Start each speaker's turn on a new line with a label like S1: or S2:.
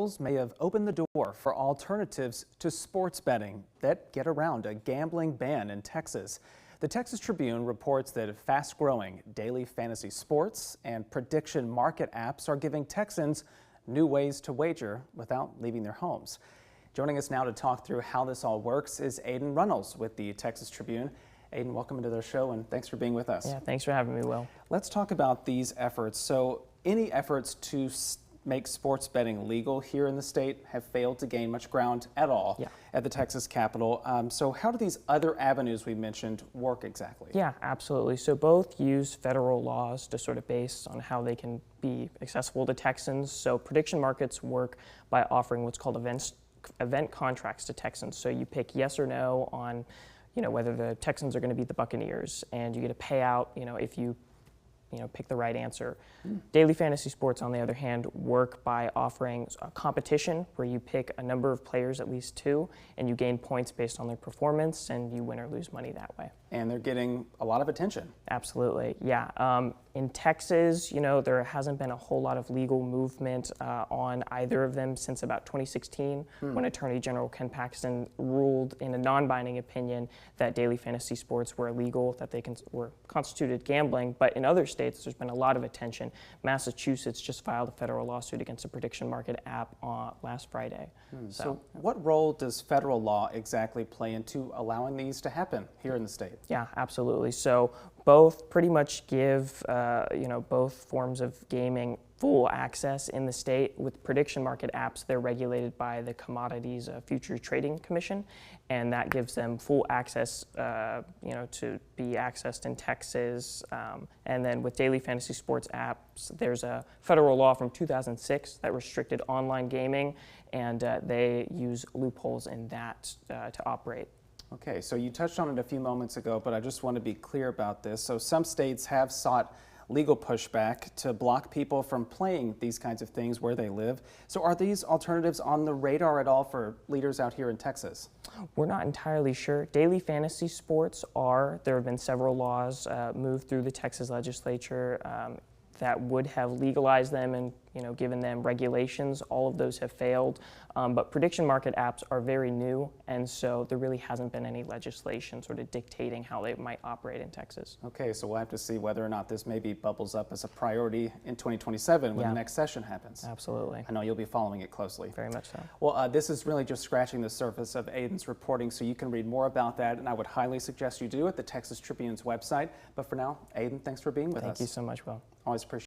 S1: bills may have opened the door for alternatives to sports betting that get around a gambling ban in Texas. The Texas Tribune reports that fast-growing daily fantasy sports and prediction market apps are giving Texans new ways to wager without leaving their homes. Joining us now to talk through how this all works is Ayden Runnels with the Texas Tribune. Ayden, welcome to the show and thanks for being with us.
S2: Yeah, thanks for having me, Will.
S1: Let's talk about these efforts. So any efforts to make sports betting legal here in the state have failed to gain much ground at all at the Texas Capitol. So how do these other avenues we mentioned work exactly?
S2: Yeah, absolutely. So both use federal laws to sort of base on how they can be accessible to Texans. So prediction markets work by offering what's called event contracts to Texans. So you pick yes or no on, whether the Texans are going to beat the Buccaneers, and you get a payout, if you pick the right answer. Daily fantasy sports, on the other hand, work by offering a competition where you pick a number of players, at least two, and you gain points based on their performance, and you win or lose money that way.
S1: And they're getting a lot of attention.
S2: Absolutely, yeah. In Texas, there hasn't been a whole lot of legal movement on either of them since about 2016, when Attorney General Ken Paxton ruled in a non-binding opinion that daily fantasy sports were illegal, that they were constituted gambling. But in other states, there's been a lot of attention. Massachusetts just filed a federal lawsuit against a prediction market app last Friday.
S1: So what role does federal law exactly play into allowing these to happen here in the state?
S2: Yeah, absolutely. So both pretty much give, both forms of gaming full access in the state. With prediction market apps, they're regulated by the Commodities Futures Trading Commission, and that gives them full access, to be accessed in Texas. And then with daily fantasy sports apps, there's a federal law from 2006 that restricted online gaming, and they use loopholes in that to operate.
S1: Okay, so you touched on it a few moments ago, but I just want to be clear about this. So some states have sought legal pushback to block people from playing these kinds of things where they live. So are these alternatives on the radar at all for leaders out here in Texas?
S2: We're not entirely sure. Daily fantasy sports are. There have been several laws moved through the Texas legislature that would have legalized them and given them regulations. All of those have failed. But prediction market apps are very new, and so there really hasn't been any legislation sort of dictating how they might operate in Texas.
S1: Okay, so we'll have to see whether or not this maybe bubbles up as a priority in 2027 when the next session happens.
S2: Absolutely.
S1: I know you'll be following it closely.
S2: Very much so.
S1: Well, this is really just scratching the surface of Ayden's reporting, so you can read more about that, and I would highly suggest you do at the Texas Tribune's website. But for now, Ayden, thanks for being with us.
S2: Thank you so much, Will.
S1: Always appreciate it.